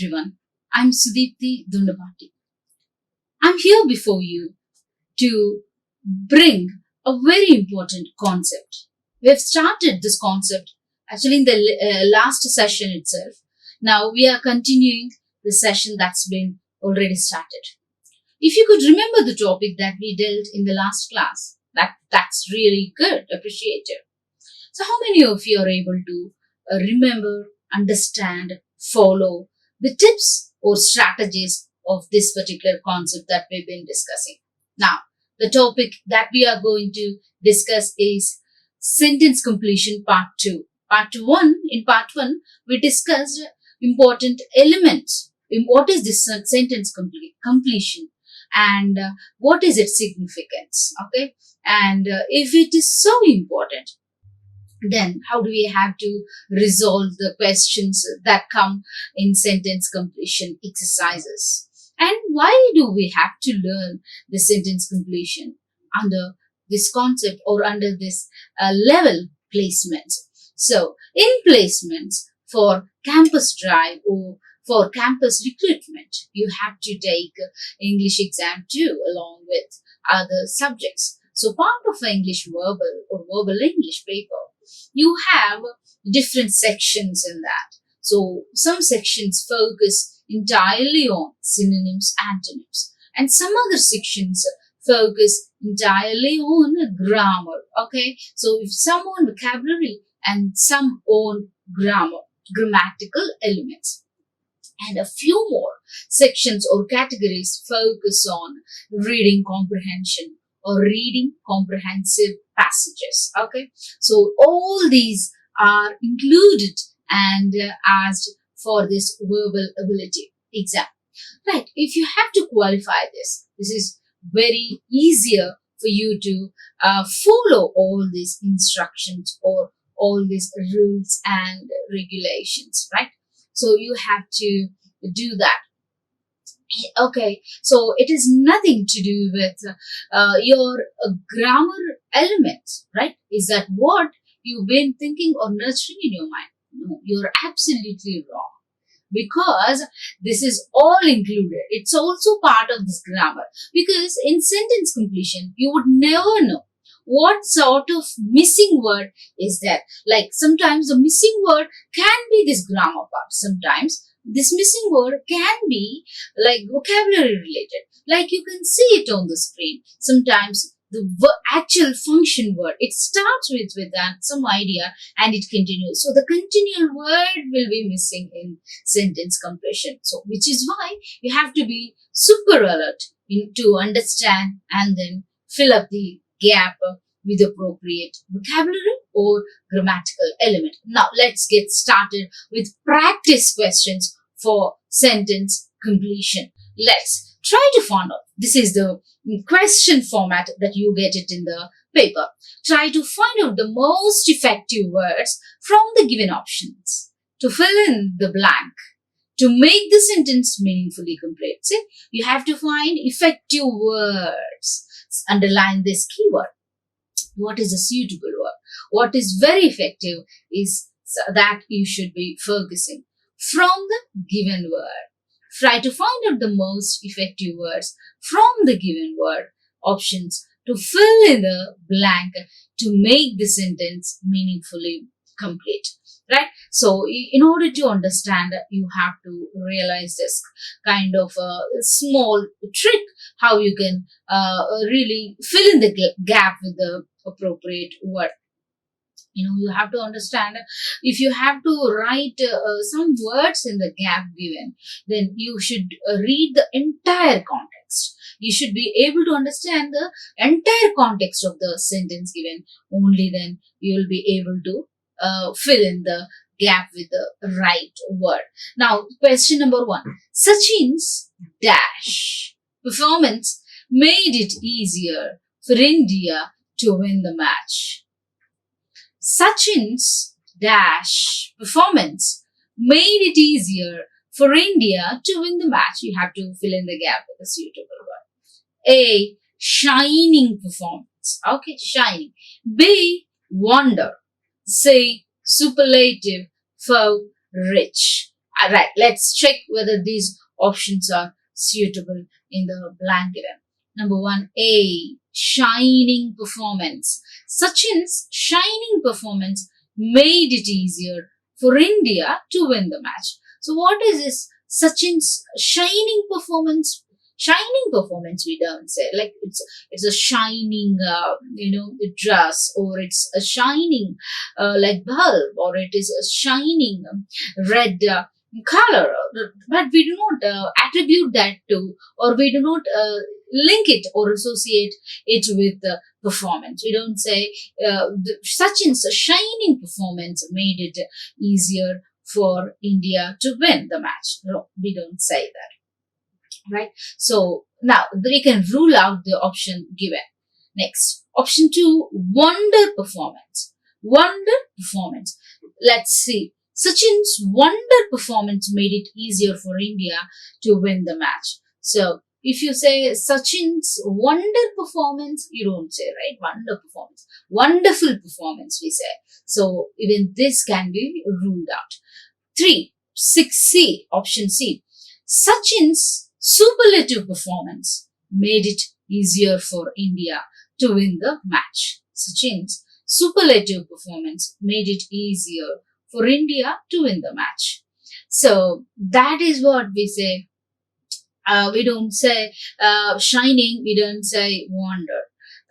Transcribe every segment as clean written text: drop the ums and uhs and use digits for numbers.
everyone. I'm Sudeepthi Dondapati. I'm here before you to bring a very important concept. We have started this concept actually in the last session itself. Now we are continuing the session that's been already started. If you could remember the topic that we dealt in the last class, that's really good, appreciated. So how many of you are able to remember, understand, follow the tips or strategies of this particular concept that we've been discussing? Now, the topic that we are going to discuss is sentence completion part 2. In part 1, we discussed important elements. What is this sentence completion? And what is its significance? Okay. And if it is so important, then how do we have to resolve the questions that come in sentence completion exercises? And why do we have to learn the sentence completion under this concept or under this level placements? So in placements for campus drive or for campus recruitment, you have to take English exam too along with other subjects. So part of English verbal or verbal English paper, you have different sections in that. So some sections focus entirely on synonyms, antonyms, and some other sections focus entirely on grammar. Okay, so if some on vocabulary and some on grammatical elements. And a few more sections or categories focus on reading comprehension or reading comprehensive passages. Okay, so all these are included and asked for this verbal ability exam. Right, if you have to qualify this is very easier for you to follow all these instructions or all these rules and regulations, right? So you have to do that. Okay, so it is nothing to do with your grammar elements, right? Is that what you've been thinking or nurturing in your mind? No, you're absolutely wrong. Because this is all included. It's also part of this grammar. Because in sentence completion, you would never know what sort of missing word is there. Like sometimes the missing word can be this grammar part. Sometimes this missing word can be like vocabulary related. Like you can see it on the screen. Sometimes the actual function word, it starts with some idea and it continues. So the continual word will be missing in sentence completion. So which is why you have to be super alert to understand and then fill up the gap with appropriate vocabulary or grammatical element. Now let's get started with practice questions for sentence completion. Let's try to find out. This is the question format that you get it in the paper. Try to find out the most effective words from the given options to fill in the blank to make the sentence meaningfully complete. See, you have to find effective words. Underline this keyword. What is a suitable word? What is very effective is that you should be focusing from the given word. Try to find out the most effective words from the given word options to fill in the blank to make the sentence meaningfully complete. Right? So, in order to understand, you have to realize this kind of a small trick how you can really fill in the gap with the appropriate word. You have to understand, if you have to write some words in the gap given, then you should read the entire context. You should be able to understand the entire context of the sentence given. Only then you will be able to fill in the gap with the right word. Now, question number 1. Sachin's dash performance made it easier for India to win the match. Sachin's dash performance made it easier for India to win the match. You have to fill in the gap with a suitable word. A. Shining performance. Okay, shining. B. Wonder. C. Superlative for rich. Alright, let's check whether these options are suitable in the blank given. Number 1A, shining performance. Sachin's shining performance made it easier for India to win the match. So what is this Sachin's shining performance? Shining performance, we don't say, like it's a shining dress, or it's a shining like bulb, or it is a shining red color, but we do not attribute that to, or we do not link it or associate it with performance. We don't say Sachin's shining performance made it easier for India to win the match. No, we don't say that. Right? So now we can rule out the option given. Next, option 2, wonder performance. Wonder performance. Let's see. Sachin's wonder performance made it easier for India to win the match. So if you say Sachin's wonder performance, you don't say, right? Wonder performance. Wonderful performance, we say. So even this can be ruled out. 3, 6C, option C. Sachin's superlative performance made it easier for India to win the match. Sachin's superlative performance made it easier for India to win the match. So that is what we say. We don't say shining, we don't say wonder.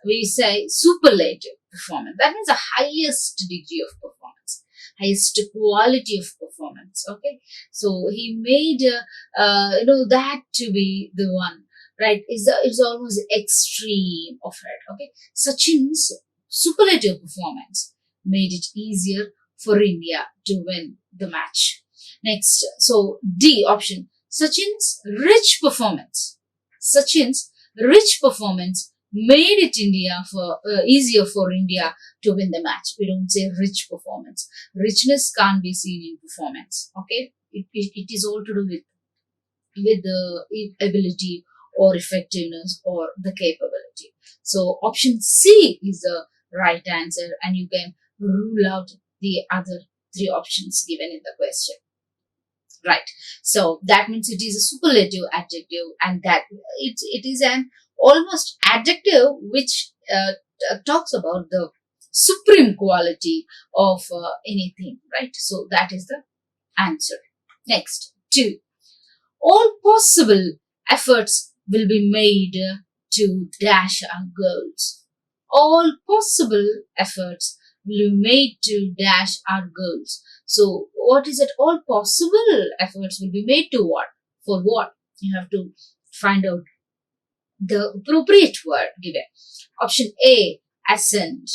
We say superlative performance. That means the highest degree of performance, highest quality of performance. Okay, so he made that to be the one, right? It's almost extreme of it. Okay, Sachin's superlative performance made it easier for India to win the match. Next, so D option, Sachin's rich performance. Sachin's rich performance made it easier for India to win the match. We don't say rich performance. Richness can't be seen in performance. Okay, it is all to do with the ability or effectiveness or the capability. So option C is the right answer, and you can rule out the other 3 options given in the question. Right. So that means it is a superlative adjective, and that it is an almost adjective which talks about the supreme quality of anything. Right. So that is the answer. Next, 2. All possible efforts will be made to dash our goals. All possible efforts will be made to dash our goals. So what is it? All possible efforts will be made to what? For what? You have to find out the appropriate word given. Option A, ascend.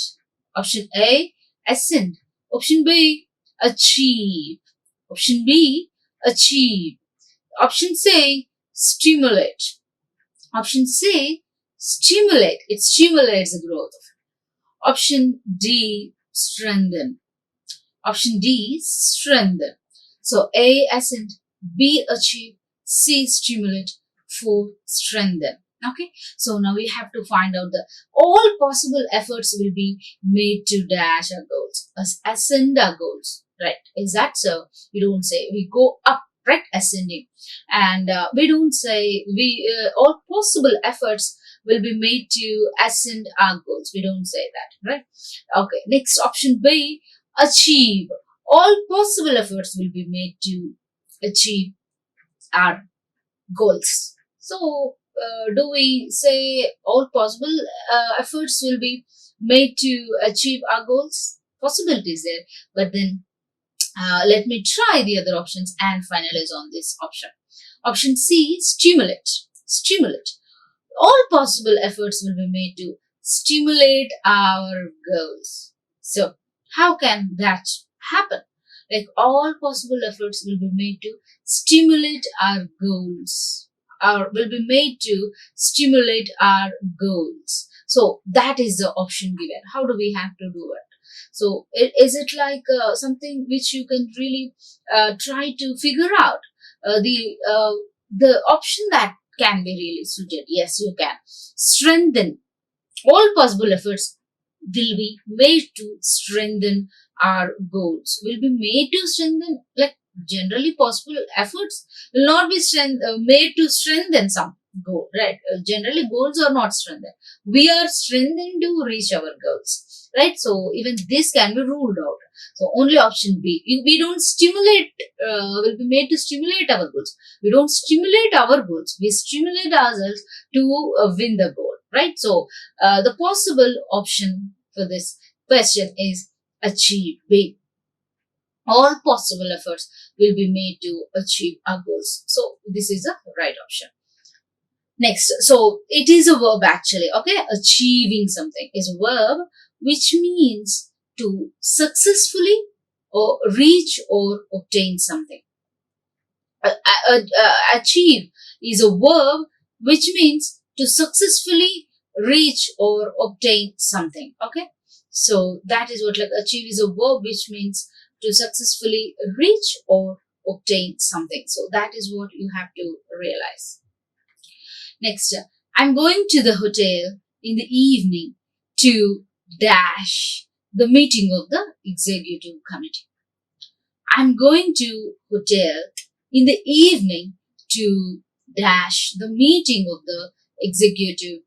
Option A, ascend. Option B, achieve. Option B, achieve. Option C, stimulate. Option C, stimulate. It stimulates the growth. Option D, strengthen. Option D, strengthen. So A, ascend. B, achieve. C, stimulate. 4, strengthen. Okay. So now we have to find out the all possible efforts will be made to dash our goals, ascend our goals. Right? Is that so? We don't say we go up. Right? Ascending. And we don't say all possible efforts will be made to ascend our goals. We don't say that, right? Okay. Next, option B, achieve. All possible efforts will be made to achieve our goals. So, do we say all possible efforts will be made to achieve our goals? Possibility is there, but then let me try the other options and finalize on this option. Option C, stimulate. Stimulate. All possible efforts will be made to stimulate our goals. So, how can that happen? Like all possible efforts will be made to stimulate our goals, or will be made to stimulate our goals. So, that is the option given. How do we have to do it? So, is it like something which you can really try to figure out? The option that can be really suited. Yes, you can. Strengthen. All possible efforts will be made to strengthen our goals. Will be made to strengthen, like Generally, possible efforts will not be made to strengthen some goal, right? Generally, goals are not strengthened. We are strengthened to reach our goals, right? So even this can be ruled out. So only option B. We don't stimulate, will be made to stimulate our goals. We don't stimulate our goals. We stimulate ourselves to win the goal, right? So the possible option for this question is achieve B. All possible efforts will be made to achieve our goals. So this is the right option. Next, so it is a verb actually, okay? Achieving something is a verb which means to successfully or reach or obtain something. Achieve is a verb which means to successfully reach or obtain something, okay? So that is what, like, achieve is a verb which means to successfully reach or obtain something. So that is what you have to realize. Next, I'm going to the hotel in the evening to dash the meeting of the executive committee. I'm going to hotel in the evening to dash the meeting of the executive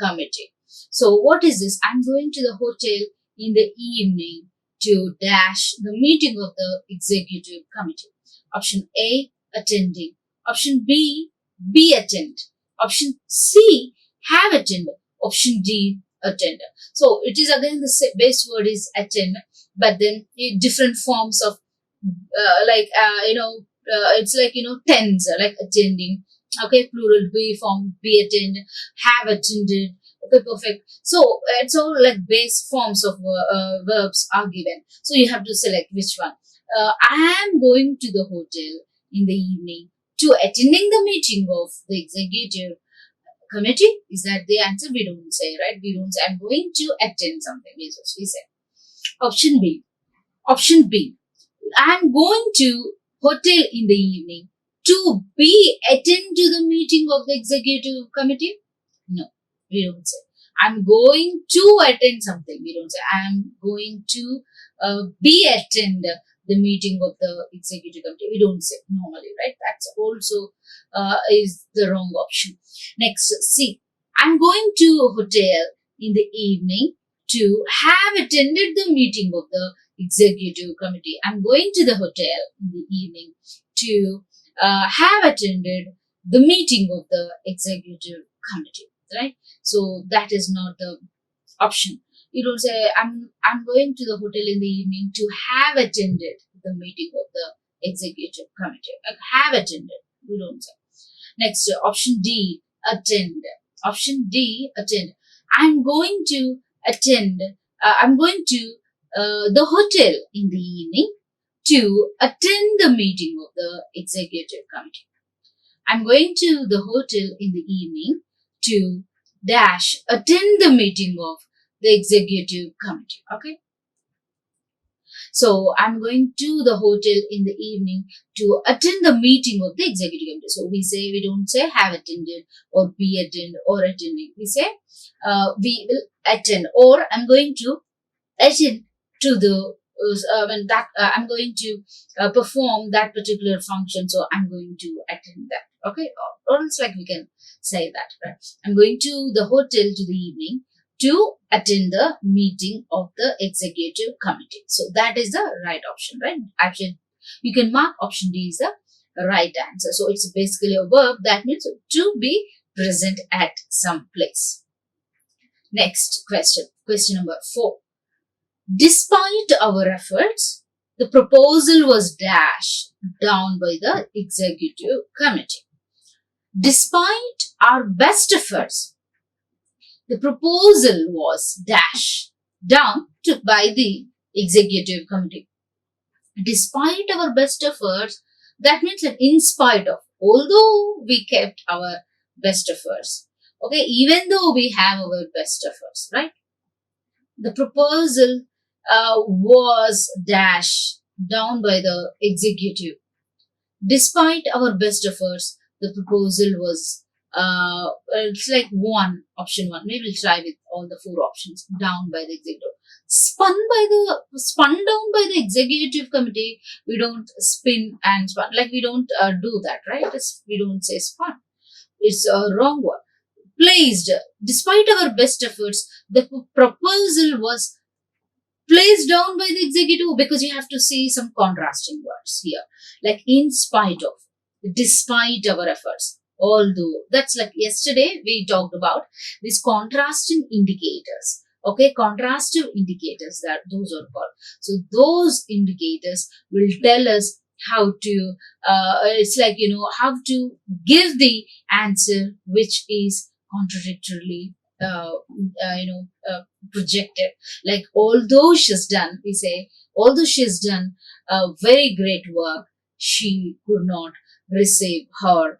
committee. So what is this? I'm going to the hotel in the evening to dash the meeting of the executive committee. Option A, attending. Option B, be attend. Option C, have attend. Option D, attend. So it is again the base word is attend, but then different forms of it's like, tens, like attending. Okay, plural be form, be attend, have attended. Okay, perfect. So it's all like base forms of verbs are given. So you have to select which one. I am going to the hotel in the evening to attending the meeting of the executive committee. Is that the answer? We don't say, right? We don't say I'm going to attend something. We say. Option B. Option B. I'm going to hotel in the evening to be attend to the meeting of the executive committee. No, we don't say. I'm going to attend something. We don't say I'm going to be attend the meeting of the executive committee. We don't say normally, right? That's also is the wrong option. Next, C. I'm going to hotel in the evening to have attended the meeting of the executive committee. I'm going to the hotel in the evening to have attended the meeting of the executive committee, right? So that is not the option. You don't say I'm going to the hotel in the evening to have attended the meeting of the executive committee. Have attended. We don't say. Next, option D, attend. Option D, attend. I'm going to attend. I'm going to the hotel in the evening to attend the meeting of the executive committee. I'm going to the hotel in the evening to dash attend the meeting of the executive committee. Okay. So I'm going to the hotel in the evening to attend the meeting of the executive committee. So we don't say have attended or be attend or attending. We say we will attend, or I'm going to attend to the I'm going to perform that particular function, so I'm going to attend that. Okay, or else like we can say that, right? I'm going to the hotel to the evening to attend the meeting of the executive committee. So that is the right option, right? Option, you can mark option D is the right answer. So it's basically a verb that means to be present at some place. Next question number 4. Despite our efforts, the proposal was dashed down by the executive committee. Despite our best efforts, the proposal was dashed down by the executive committee. Despite our best efforts, that means that in spite of, although we kept our best efforts, okay, even though we have our best efforts, right? The proposal was dashed down by the executive. Despite our best efforts, the proposal was it's like option one. Maybe we'll try with all the 4 options, down by the executive. spun down by the executive committee. We don't spin and spun, like we don't do that, right? We don't say spun. It's a wrong word. Placed. Despite our best efforts, the proposal was placed down by the executive, because you have to see some contrasting words here, like in spite of, despite our efforts, although. That's like yesterday we talked about these contrasting indicators. Okay, contrastive indicators, that those are called. So those indicators will tell us how to, it's like, how to give the answer which is contradictorily projected. Like, although she's done, we say, although she's done very great work, she could not receive her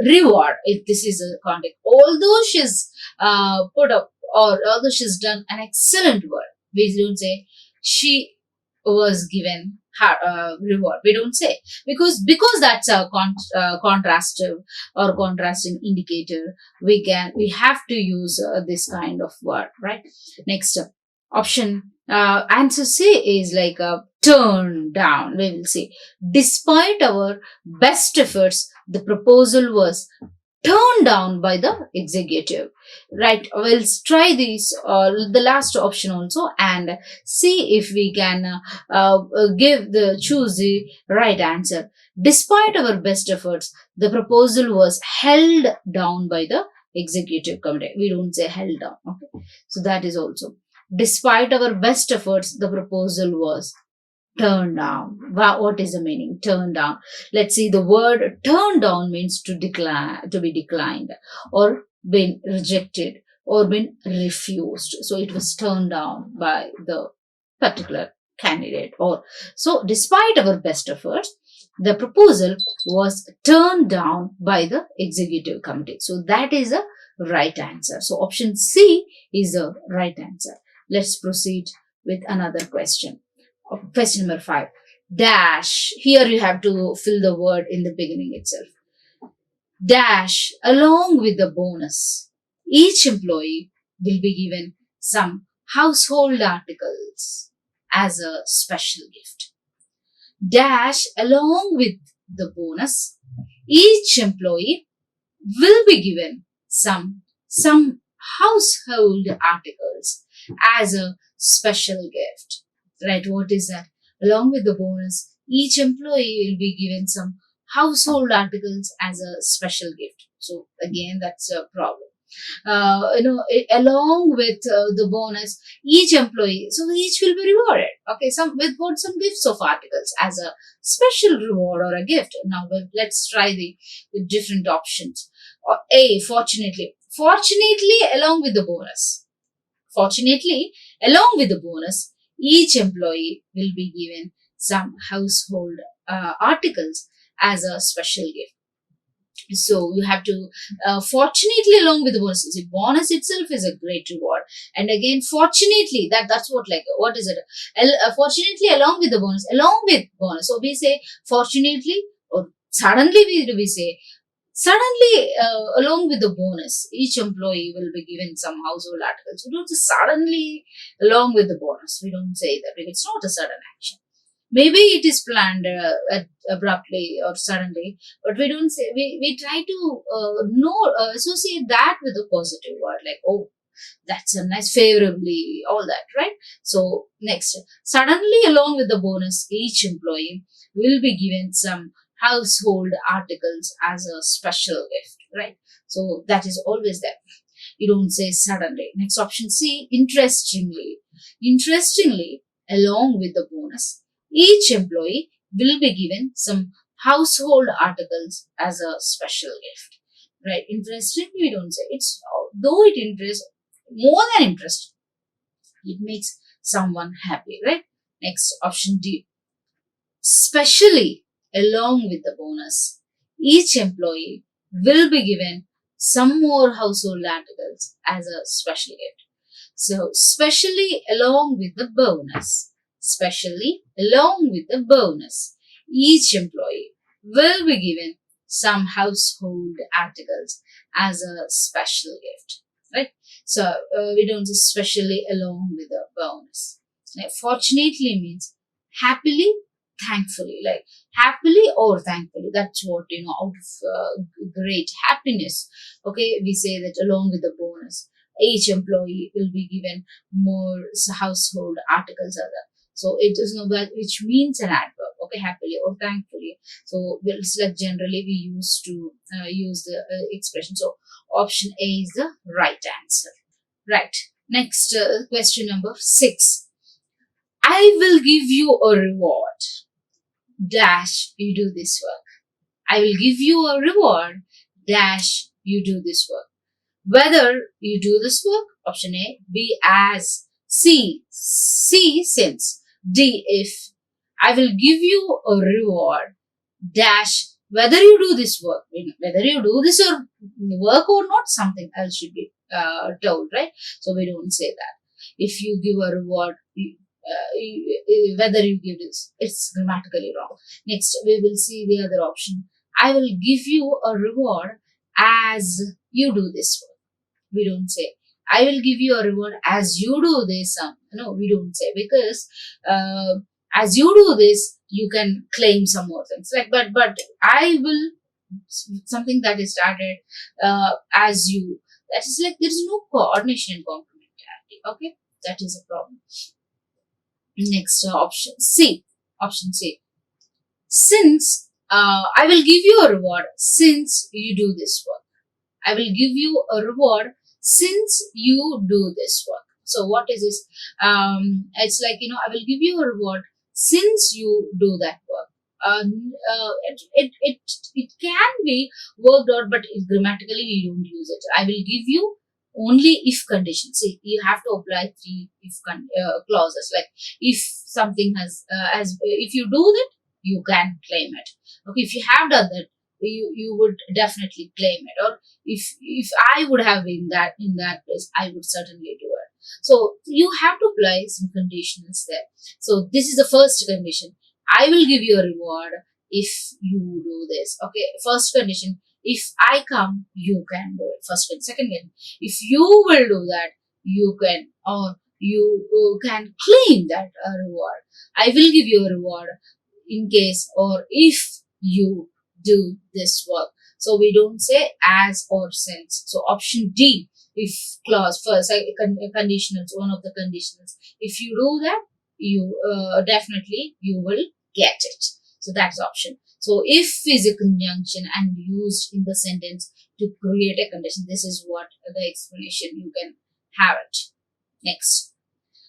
reward. If this is a context, although she's put up, or although she's done an excellent work, we don't say she was given her reward. We don't say, because that's a contrastive or contrasting indicator. We have to use this kind of word, right? Next option, answer C is like a turn down. We will see, despite our best efforts, the proposal was turned down by the executive. Right, we'll try this, the last option also, and see if we can choose the right answer. Despite our best efforts, the proposal was held down by the executive committee. We don't say held down. Okay, so that is also, despite our best efforts, the proposal was turned down. What is the meaning? Turn down. Let's see. The word turn down means to decline, to be declined, or been rejected, or been refused. So it was turned down by the particular candidate. Or so, despite our best efforts, the proposal was turned down by the executive committee. So that is a right answer. So option C is the right answer. Let's proceed with another question. Question number 5. Dash. Here you have to fill the word in the beginning itself. Dash, along with the bonus, each employee will be given some household articles as a special gift. Dash, along with the bonus, each employee will be given some household articles as a special gift. Right, what is that? Along with the bonus, each employee will be given some household articles as a special gift. So again, that's a problem. Along with the bonus, each employee, so each will be rewarded. Okay, some gifts of articles as a special reward or a gift. Now let's try the different options. A, fortunately, along with the bonus. Fortunately, along with the bonus, each employee will be given some household articles as a special gift. So you have to, fortunately, along with the bonus. The bonus itself is a great reward, and again, fortunately, that's what, like, what is it? Fortunately, along with the bonus. So we say fortunately, or suddenly we say suddenly, along with the bonus, each employee will be given some household articles. We don't say suddenly along with the bonus. We don't say that, because it's not a sudden action. Maybe it is planned abruptly or suddenly, but we don't say, we try to associate that with a positive word, like, oh, that's a nice, favorably, all that, right? So next, suddenly, along with the bonus, each employee will be given some household articles as a special gift, right? So that is always there. You don't say suddenly. Next option C, interestingly. Interestingly, along with the bonus, each employee will be given some household articles as a special gift, right? Interestingly, we don't say, it's, though it interests, more than interest, it makes someone happy, right? Next option D, especially along with the bonus, each employee will be given some more household articles as a special gift. So, especially along with the bonus, each employee will be given some household articles as a special gift. right? So we don't especially along with the bonus. Like, fortunately means happily, thankfully, like happily or thankfully. That's what, out of great happiness. Okay, we say that along with the bonus, each employee will be given more household articles other. So it is no that which means an adverb. Okay, happily or thankfully. So it's like generally we used to use the expression. So option A is the right answer. Right. Next question number 6. I will give you a reward. Dash, you do this work. I will give you a reward. Dash, you do this work. Whether you do this work, option A, B as, C since, D if. I will give you a reward. Dash, whether you do this work, whether you do this or work or not, something else should be told, right? So we don't say that. If you give a reward, whether you give this, it's grammatically wrong. Next, we will see the other option. I will give you a reward as you do this work. We don't say I will give you a reward as you do this. No, we don't say, because as you do this, you can claim some more things. Like, but I will, something that is started as you. That is like there is no coordination and complementarity. Okay, that is a problem. Next option C. Option C. Since I will give you a reward since you do this work. I will give you a reward since you do this work. So what is this? It's like, I will give you a reward since you do that work. It can be worked out, but grammatically we don't use it. I will give you only if condition. See, you have to apply 3 if clauses. Like if something if you do that, you can claim it. Okay, if you have done that, you would definitely claim it. Or if I would have been in that place, I would certainly do it. So you have to apply some conditions there. So this is the first condition. I will give you a reward if you do this. Okay, first condition. If I come, you can do it. First and second condition. If you will do that, you can, or you can claim that reward. I will give you a reward in case or if you do this work. So we don't say as or since. So option D, if clause first, conditionals, one of the conditionals. If you do that, you definitely you will get it. So that's option. So if is a conjunction and used in the sentence to create a condition, this is what the explanation you can have it. Next,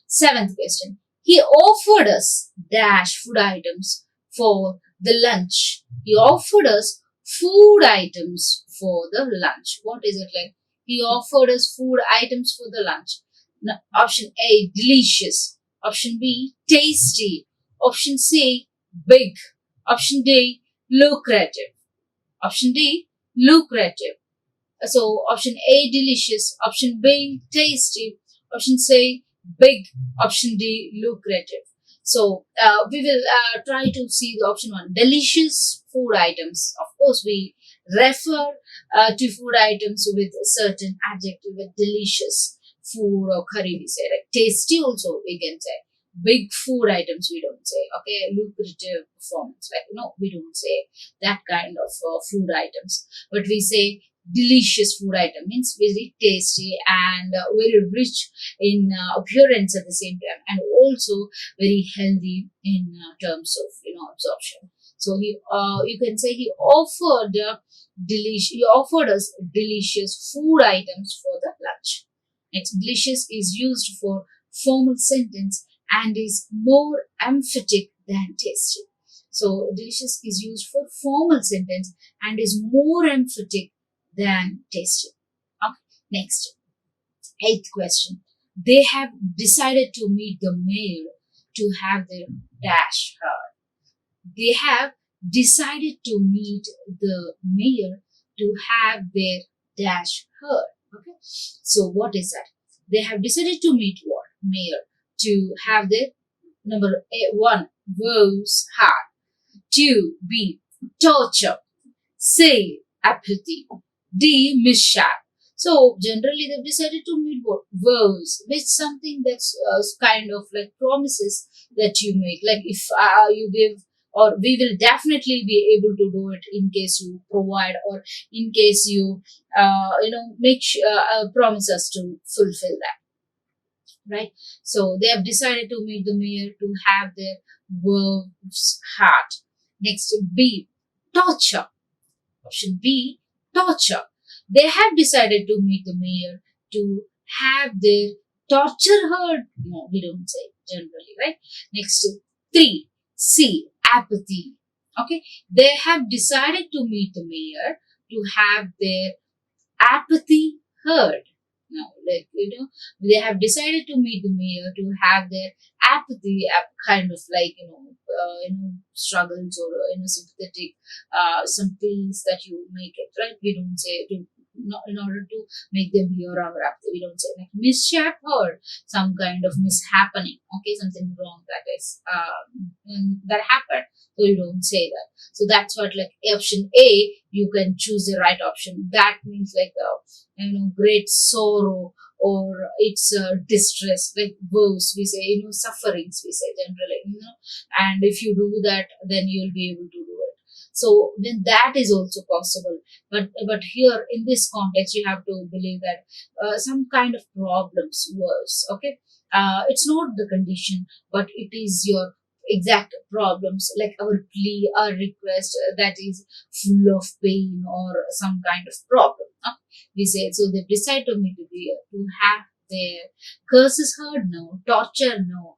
7th question. He offered us dash food items for the lunch. He offered us food items for the lunch. What is it like? He offered us food items for the lunch. Now, option A, delicious. Option B, tasty. Option C, big. Option D, lucrative. Option D, lucrative. So option A, delicious. Option B, tasty. Option C, big. Option D, lucrative. So we will try to see the option 1, delicious food items. Of course, we refer to food items with a certain adjective, with delicious food or curry, we say. Like tasty also we can say. Big food items we don't say. Okay, lucrative performance. Like, no, we don't say that kind of food items. But we say delicious food item, means very tasty and very rich in appearance at the same time, and also very healthy in terms of absorption. So he you can say he offered us delicious food items for the lunch. Next, delicious is used for formal sentence and is more emphatic than tasty. So delicious is used for formal sentence and is more emphatic than tasty. Okay, next, 8th question. They have decided to meet the mayor to have their dash heard. They have decided to meet the mayor to have their dash heard. Okay, so what is that? They have decided to meet what? Mayor. To have their number 1, woes heard. 2, B, torture. C, apathy. D, mishap. So generally they've decided to meet what vows, which something that's kind of like promises that you make. Like if you give, or we will definitely be able to do it in case you provide, or in case you make promise us to fulfill that, right? So they have decided to meet the mayor to have their wolf's heart. Next, B, torture. Option B, torture. They have decided to meet the mayor to have their torture heard. No, we don't say generally, right? Next, 3, C, apathy. Okay, they have decided to meet the mayor to have their apathy heard. Now, they have decided to meet the mayor to have their apathy, kind of like struggles, or sympathetic, some things that you make it right. We don't say to, not in order to make them hear our apathy. We don't say like mishap heard, some kind of mishappening. Okay, something wrong that is that happened. So you don't say that. So that's what, like option A, you can choose the right option. That means like great sorrow, or it's distress, like woes we say, sufferings we say generally, and if you do that, then you'll be able to do it. So then that is also possible. But here in this context, you have to believe that some kind of problems was okay. It's not the condition, but it is your exact problems, like our plea, our request, that is full of pain or some kind of problem. We say, so they decide to meet with you to have their curses heard, no. Torture, no.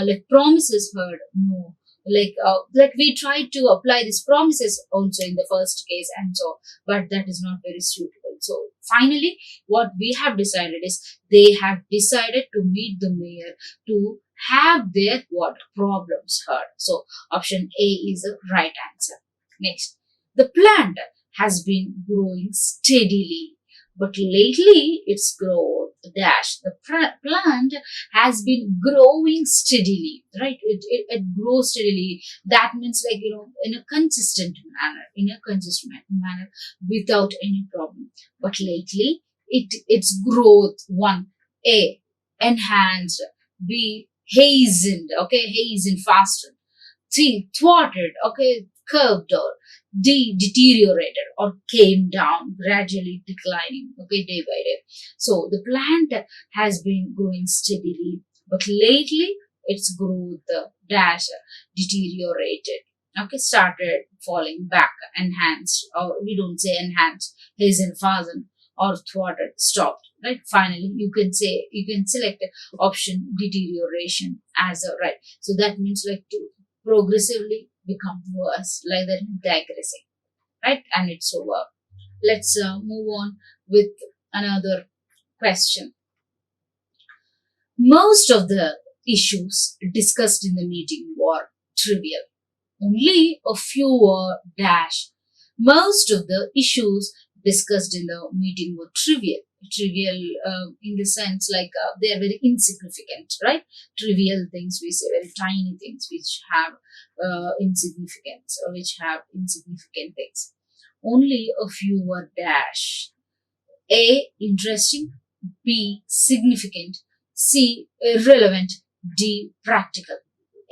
Like promises heard, no. Like we tried to apply these promises also in the first case, and so, but that is not very suitable. So finally, what we have decided is they have decided to meet the mayor to have their what problems heard. So option A is the right answer. Next, the plant has been growing steadily, but lately its growth dash. The plant has been growing steadily, right? It grows steadily. That means like, in a consistent manner, without any problem. But lately, its growth, one, A, enhanced, B, hastened, okay, hastened faster, C, thwarted, okay, curved, or D, deteriorated or came down, gradually declining, okay, day by day. So the plant has been growing steadily, but lately its growth dash deteriorated, okay, started falling back, enhanced, or we don't say enhanced, hastened, fastened, or thwarted, stopped, right? Finally, you can select option deterioration as a right. So that means like to progressively become worse, like that, digressing, right? And it's over. Let's move on with another question. Most of the issues discussed in the meeting were trivial. Only a few were dash. Most of the issues discussed in the meeting were trivial. Trivial in the sense like they are very insignificant, right? Trivial things we say, very tiny things which have insignificance, or which have insignificant things. Only a few were dash. A, interesting. B, significant. C, irrelevant. D, practical.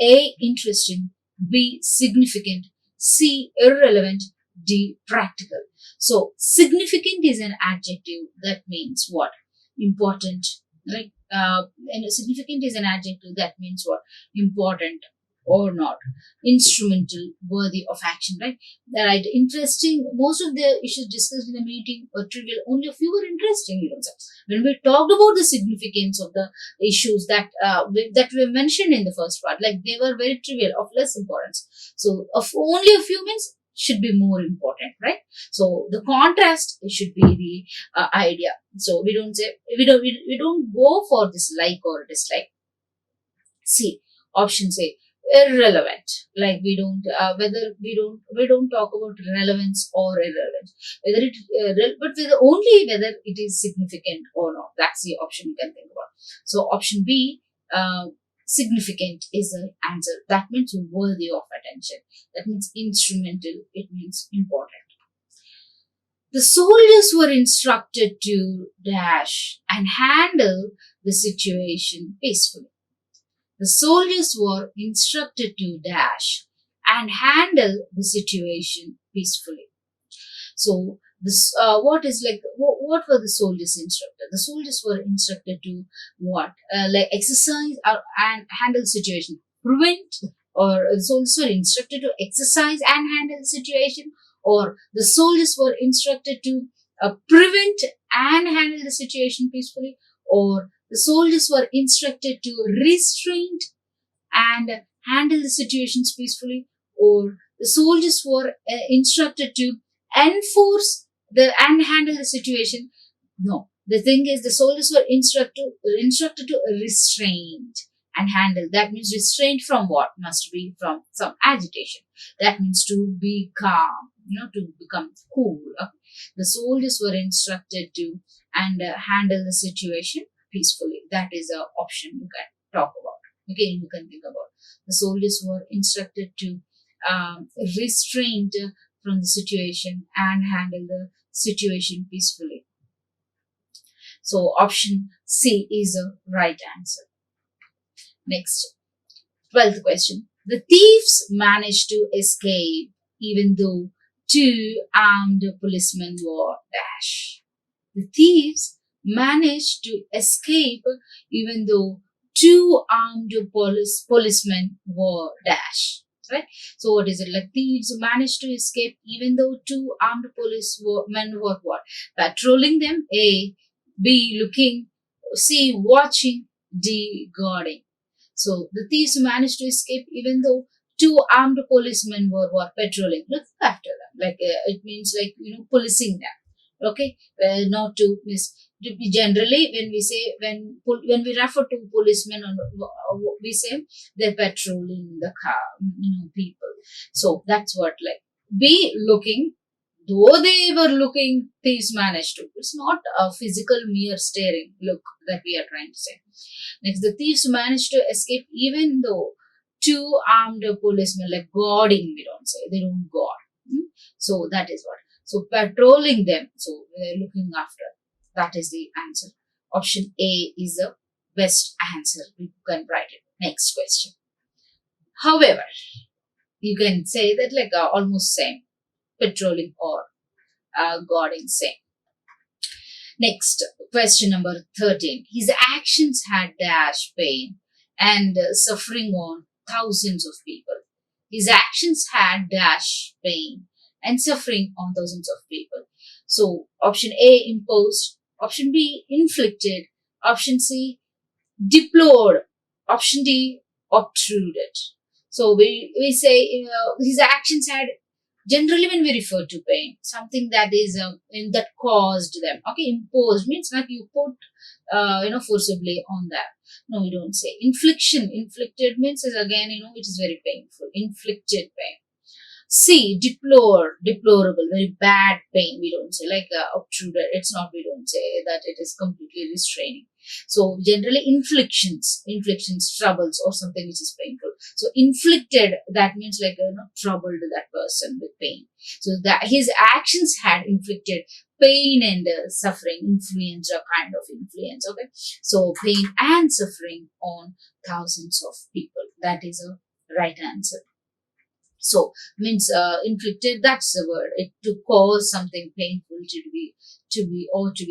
A, interesting. B, significant. C, irrelevant. D, practical. So, significant is an adjective that means what? Important, right? And significant is an adjective that means what? Important or not. Instrumental, worthy of action, right? Right. Interesting. Most of the issues discussed in the meeting were trivial. Only a few were interesting. When we talked about the significance of the issues that were mentioned in the first part, like they were very trivial, of less importance. So, of only a few means should be more important, right? So the contrast should be the idea. So we don't go for this like or dislike. C, option C, irrelevant. Like we don't whether we don't talk about relevance or irrelevance. Whether it but only whether it is significant or not. That's the option you can think about. So option B, significant is the answer. That means worthy of attention. That means instrumental. It means important. The soldiers were instructed to dash and handle the situation peacefully. The soldiers were instructed to dash and handle the situation peacefully. So this, what were the soldiers instructed? The soldiers were instructed to what? Like exercise and handle the situation, prevent, or the soldiers were instructed to exercise and handle the situation, or the soldiers were instructed to prevent and handle the situation peacefully, or the soldiers were instructed to restrain and handle the situations peacefully, or the soldiers were instructed to enforce the and handle the situation. No, the thing is, the soldiers were instructed to restrain and handle. That means restraint from what? Must be from some agitation. That means to be calm, to become cool. Okay? The soldiers were instructed to and handle the situation peacefully. That is an option you can talk about. Again, you can think about. The soldiers were instructed to restrain from the situation and handle the situation peacefully. So option C is a right answer. Next, 12th question. The thieves managed to escape even though two armed policemen were dash. The thieves managed to escape even though two armed policemen were dash. Right? So what is it? Like thieves managed to escape even though two armed policemen were what? Patrolling them. A. B. Looking. C. Watching. D. Guarding. So the thieves managed to escape even though two armed policemen were what? Patrolling. Look after them. Like it means like policing them. Okay, not to miss. Generally, when we say when we refer to policemen, we say they're patrolling the car, people. So that's what like be looking. Though they were looking, thieves managed to. It's not a physical mere staring look that we are trying to say. Next, the thieves managed to escape even though two armed policemen, like guarding, we don't say, they don't guard. So that is what. So patrolling them, so they're looking after. That is the answer. Option A is the best answer. You can write it. Next question. However, you can say that like almost same. Patrolling or guarding same. Next, question number 13. His actions had dash pain and suffering on thousands of people. His actions had dash pain and suffering on thousands of people. So option A, imposed. Option B, inflicted. Option C, deplored. Option D, obtruded. So we say his actions had, generally when we refer to pain, something that is that caused them. Okay, imposed means like you put forcibly on that. No, we don't say. Infliction. Inflicted means is again it is very painful. Inflicted pain. C, deplorable, very bad pain. We don't say like obtruded. It's not. We don't say that it is completely restraining. So generally inflictions, troubles or something which is painful. So inflicted, that means like troubled that person with pain. So that his actions had inflicted pain and suffering, influenza kind of influence. Okay, so pain and suffering on thousands of people. That is a right answer. So means inflicted. That's the word. It to cause something painful to be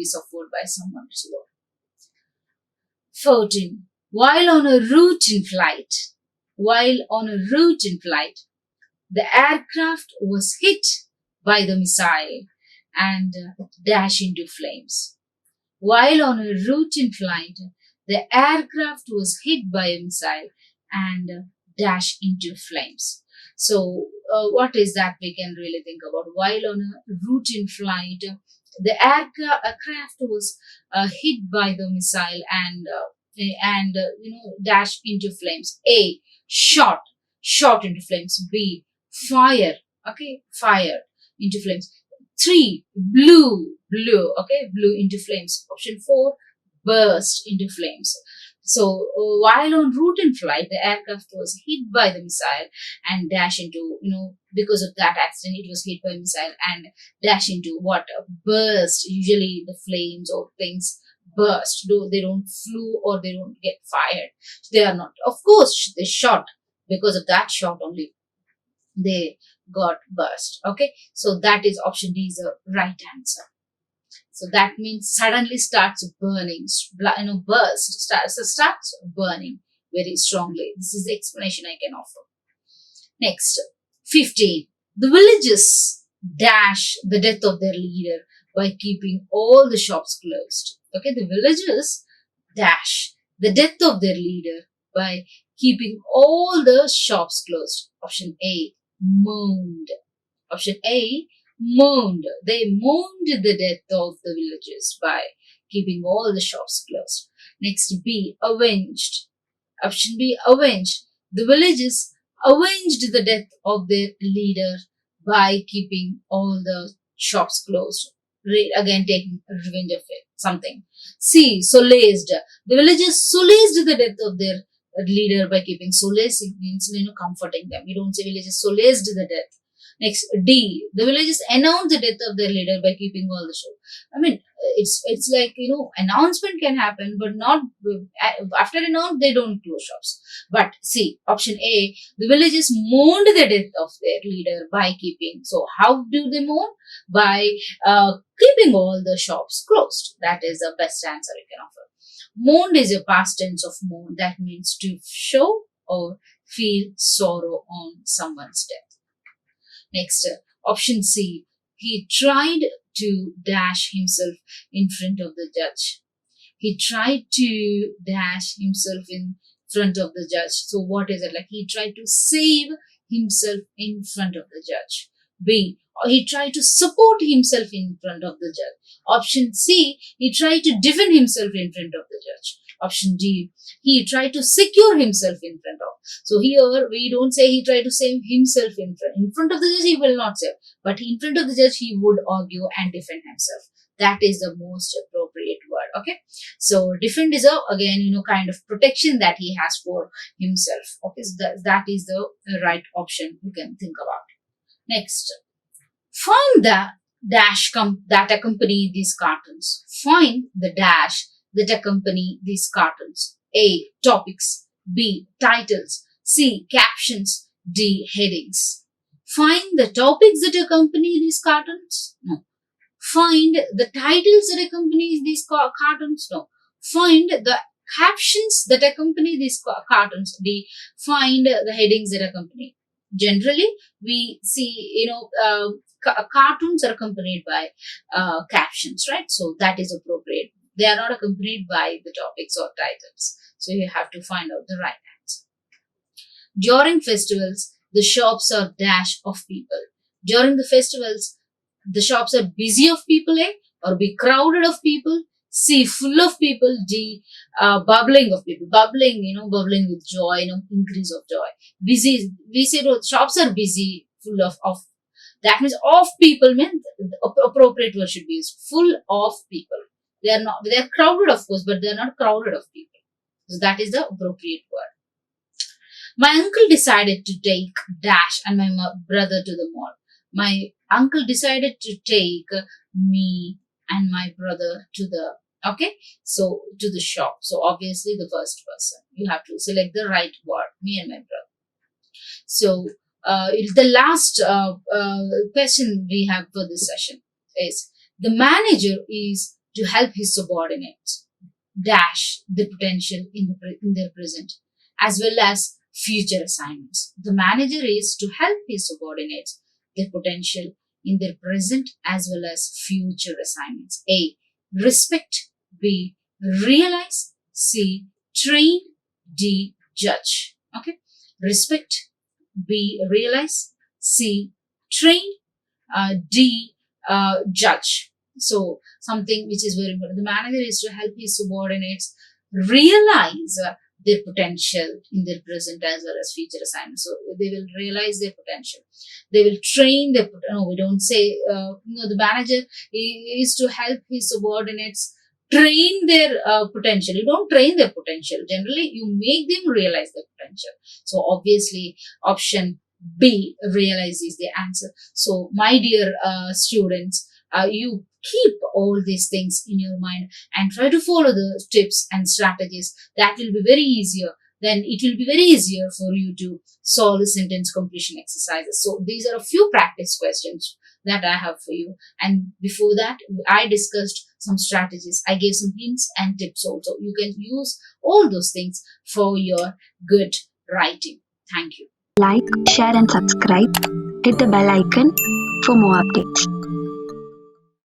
suffered by someone. So 14. While on a route in flight, the aircraft was hit by the missile and dashed into flames. While on a route in flight, the aircraft was hit by a missile and dashed into flames. So, what is that we can really think about? While on a route in flight, the aircraft was hit by the missile and dashed into flames. A, shot into flames. B, fire. Okay, fire into flames. 3, blew. Okay, blew into flames. Option 4, burst into flames. So while en route in flight, the aircraft was hit by the missile and dash into, because of that accident, it was hit by missile and dash into water, burst. Usually the flames or things burst, though they don't flew or they don't get fired. They are not, of course, they shot. Because of that shot only, they got burst. Okay, so that is option D is the right answer. So that means suddenly starts burning, burst, starts burning very strongly. This is the explanation I can offer. Next, 15. The villagers dash the death of their leader by keeping all the shops closed. Okay, the villagers dash the death of their leader by keeping all the shops closed. Option A, mourned. Option A, mourned. They mourned the death of the villagers by keeping all the shops closed. Next, B, avenged. Option B, avenged. The villagers avenged the death of their leader by keeping all the shops closed. Again, taking revenge of it, something. C, solaced. The villagers solaced the death of their leader by keeping solace. It means, comforting them. We don't say villagers solaced the death. Next, D, the villagers announced the death of their leader by keeping all the show. I mean, it's like, announcement can happen, but not after announce they don't close shops. But C, option A, the villagers mourned the death of their leader by keeping. So how do they mourn? By keeping all the shops closed. That is the best answer we can offer. Mourned is a past tense of mourn. That means to show or feel sorrow on someone's death. Next, option C. He tried to dash himself in front of the judge. He tried to dash himself in front of the judge. So what is it? Like he tried to save himself in front of the judge. B. He tried to support himself in front of the judge. Option C. He tried to defend himself in front of the judge. Option D. He tried to secure himself in front of. So here we don't say he tried to save himself in front of the judge. He will not save, but in front of the judge he would argue and defend himself. That is the most appropriate word. Okay, so defend is again kind of protection that he has for himself. Okay, so that is the right option you can think about. Next, find the dash that accompany these cartoons. Find the dash that accompany these cartoons. A, topics. B, titles. C, captions. D, headings. Find the topics that accompany these cartoons. No. Find the titles that accompany these cartoons. No. Find the captions that accompany these cartoons. D, find the headings that accompany. Generally, we see, cartoons are accompanied by captions, right? So that is appropriate. They are not accompanied by the topics or titles. So you have to find out the right answer. During festivals, the shops are dash of people. During the festivals, the shops are busy of people, or be crowded of people. C, full of people. D, bubbling of people. Bubbling, bubbling with joy, increase of joy. Busy, we say shops are busy, full of. That means of people means the appropriate word should be used. Full of people. They are crowded, of course, but they are not crowded of people. So that is the appropriate word. My uncle decided to take dash and my brother to the mall. My uncle decided to take me and my brother to the shop. So obviously the first person. You have to select the right word, me and my brother. So the last question we have for this session is, the manager is to help his subordinates dash the potential in their present as well as future assignments. The manager is to help his subordinates their potential in their present as well as future assignments. A, respect. B, realize. C, train. D, judge. Okay, respect. B, realize. C, train. D, judge. So something which is very important. The manager is to help his subordinates realize their potential in their present as well as future assignments. So they will realize their potential. They will train we don't say, the manager is to help his subordinates train their potential. You don't train their potential. Generally, you make them realize their potential. So obviously, option B, realize, is the answer. So my dear students, you keep all these things in your mind and try to follow the tips and strategies. That will be very easier. Then it will be very easier for you to solve the sentence completion exercises. So these are a few practice questions that I have for you. And before that, I discussed some strategies. I gave some hints and tips also. You can use all those things for your good writing. Thank you. Like, share and subscribe. Hit the bell icon for more updates.